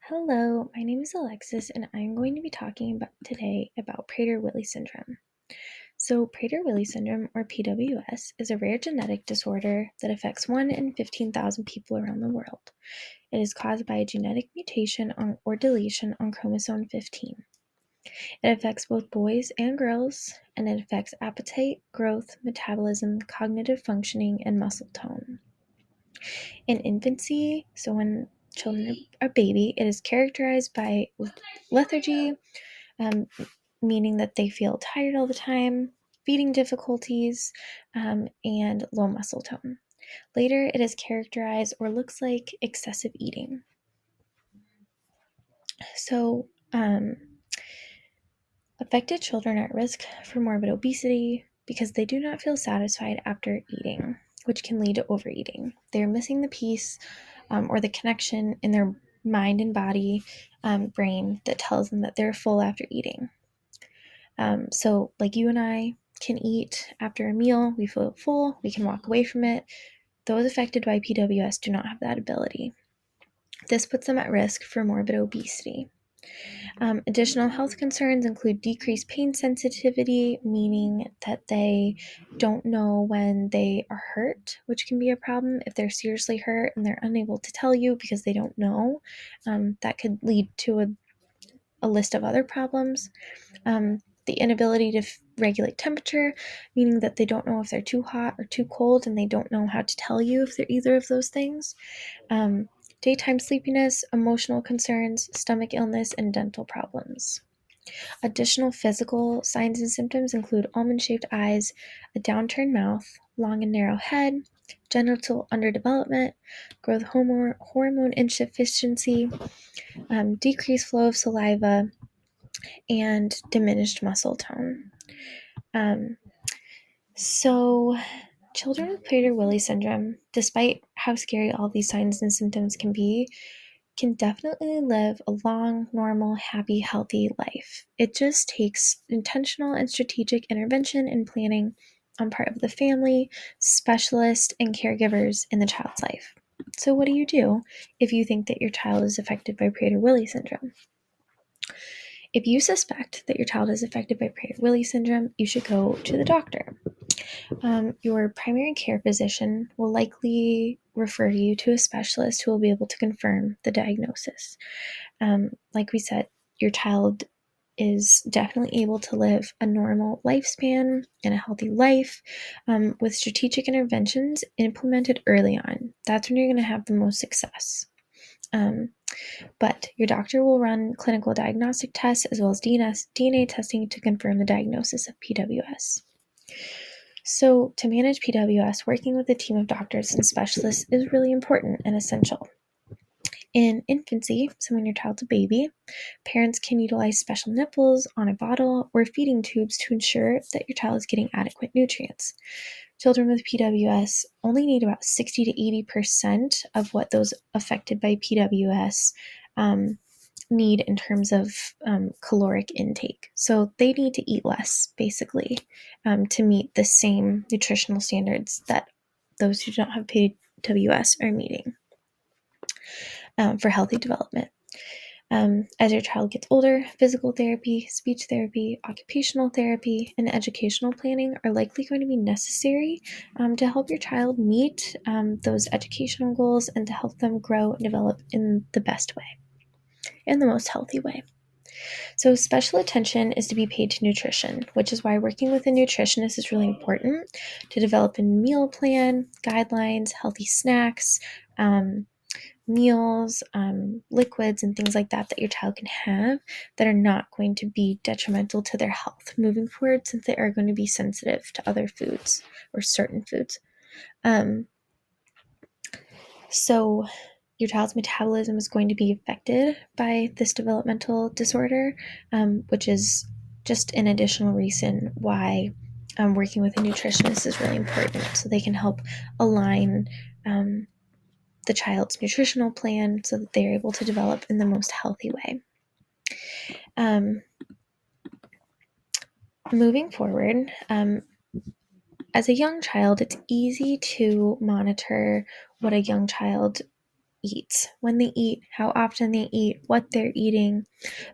Hello, my name is Alexis, and I'm going to be talking today about Prader-Willi syndrome. So, Prader-Willi syndrome, or PWS, is a rare genetic disorder that affects 1 in 15,000 people around the world. It is caused by a genetic mutation or deletion on chromosome 15. It affects both boys and girls, and it affects appetite, growth, metabolism, cognitive functioning, and muscle tone. In infancy, so when children are baby, it is characterized by lethargy, um, meaning that they feel tired all the time, feeding difficulties, and low muscle tone. Later, it is characterized or looks like excessive eating. So, affected children are at risk for morbid obesity because they do not feel satisfied after eating, which can lead to overeating. They're missing the piece or the connection in their mind and body, brain that tells them that they're full after eating. So, like you and I can eat after a meal, we feel full, we can walk away from it. Those affected by PWS do not have that ability. This puts them at risk for morbid obesity. Additional health concerns include decreased pain sensitivity, meaning that they don't know when they are hurt, which can be a problem if they're seriously hurt and they're unable to tell you because they don't know. That could lead to a list of other problems. The inability to regulate temperature, meaning that they don't know if they're too hot or too cold, and they don't know how to tell you if they're either of those things. Daytime sleepiness, emotional concerns, stomach illness, and dental problems. Additional physical signs and symptoms include almond-shaped eyes, a downturned mouth, long and narrow head, genital underdevelopment, growth hormone insufficiency, decreased flow of saliva, and diminished muscle tone. So, children with Prader-Willi syndrome, despite how scary all these signs and symptoms can be, can definitely live a long, normal, happy, healthy life. It just takes intentional and strategic intervention and planning on part of the family, specialists, and caregivers in the child's life. So, what do you do if you think that your child is affected by Prader-Willi syndrome? If you suspect that your child is affected by Prader-Willi syndrome, you should go to the doctor. Your primary care physician will likely refer you to a specialist who will be able to confirm the diagnosis. Like we said, your child is definitely able to live a normal lifespan and a healthy life with strategic interventions implemented early on. That's when you're going to have the most success. But your doctor will run clinical diagnostic tests as well as DNA testing to confirm the diagnosis of PWS. So, to manage PWS, working with a team of doctors and specialists is really important and essential. In infancy, so when your child's a baby, parents can utilize special nipples on a bottle or feeding tubes to ensure that your child is getting adequate nutrients. Children with PWS only need about 60 to 80% of what those affected by PWS need in terms of caloric intake. So they need to eat less, basically, to meet the same nutritional standards that those who don't have PWS are meeting for healthy development. As your child gets older, physical therapy, speech therapy, occupational therapy, and educational planning are likely going to be necessary to help your child meet those educational goals and to help them grow and develop in the best way, in the most healthy way. So special attention is to be paid to nutrition, which is why working with a nutritionist is really important to develop a meal plan, guidelines, healthy snacks, meals, liquids, and things like that your child can have that are not going to be detrimental to their health moving forward, since they are going to be sensitive to other foods or certain foods. So your child's metabolism is going to be affected by this developmental disorder, which is just an additional reason why working with a nutritionist is really important, so they can help align the child's nutritional plan so that they're able to develop in the most healthy way. Moving forward, as a young child, it's easy to monitor what a young child eats, when they eat, how often they eat, what they're eating.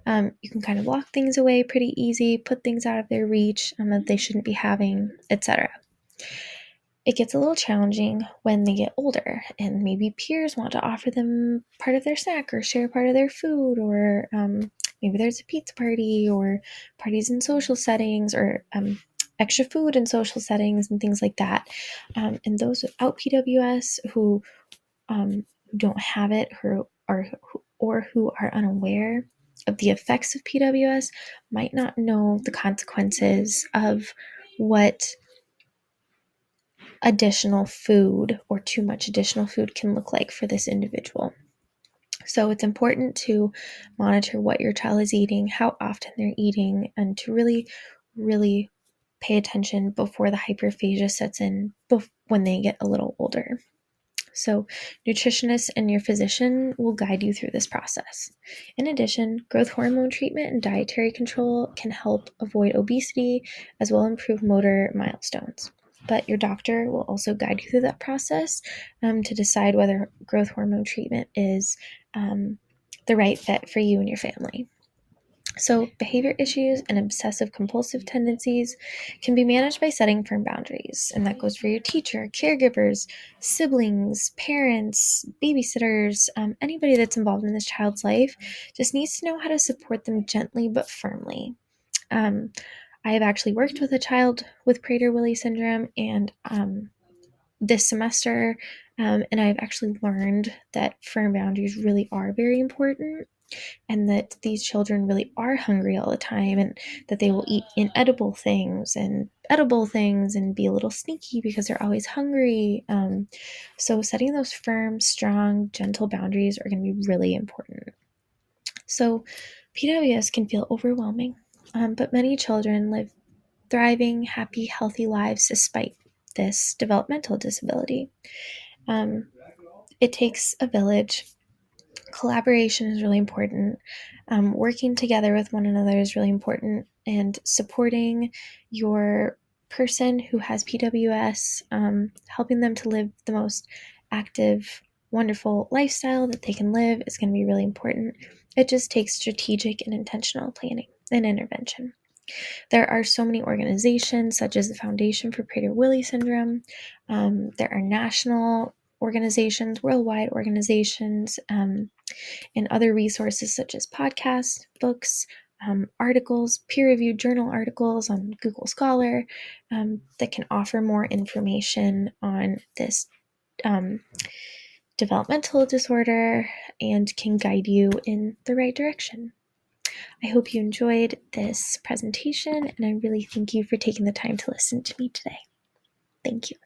You can kind of lock things away pretty easy, put things out of their reach that they shouldn't be having, etc. It gets a little challenging when they get older and maybe peers want to offer them part of their snack or share part of their food, or maybe there's a pizza party or parties in social settings, or extra food in social settings and things like that. And those without PWS who don't have it, who are unaware of the effects of PWS, might not know the consequences of what additional food or too much additional food can look like for this individual. So it's important to monitor what your child is eating, how often they're eating, and to really, really pay attention before the hyperphagia sets in when they get a little older. So, nutritionists and your physician will guide you through this process. In addition, growth hormone treatment and dietary control can help avoid obesity as well as improve motor milestones. But your doctor will also guide you through that process to decide whether growth hormone treatment is the right fit for you and your family. So, behavior issues and obsessive compulsive tendencies can be managed by setting firm boundaries, and that goes for your teacher, caregivers, siblings, parents, babysitters, anybody that's involved in this child's life just needs to know how to support them gently but firmly. I have actually worked with a child with Prader-Willi syndrome, and this semester, and I've actually learned that firm boundaries really are very important, and that these children really are hungry all the time, and that they will eat inedible things and edible things and be a little sneaky because they're always hungry. So setting those firm, strong, gentle boundaries are going to be really important. So PWS can feel overwhelming, but many children live thriving, happy, healthy lives despite this developmental disability. It takes a village. Collaboration is really important. Working together with one another is really important, and supporting your person who has PWS, helping them to live the most active, wonderful lifestyle that they can live is going to be really important. It just takes strategic and intentional planning and intervention. There are so many organizations, such as the Foundation for Prader-Willi Syndrome. There are national organizations, worldwide organizations, and other resources such as podcasts, books, articles, peer-reviewed journal articles on Google Scholar that can offer more information on this developmental disorder and can guide you in the right direction. I hope you enjoyed this presentation, and I really thank you for taking the time to listen to me today. Thank you.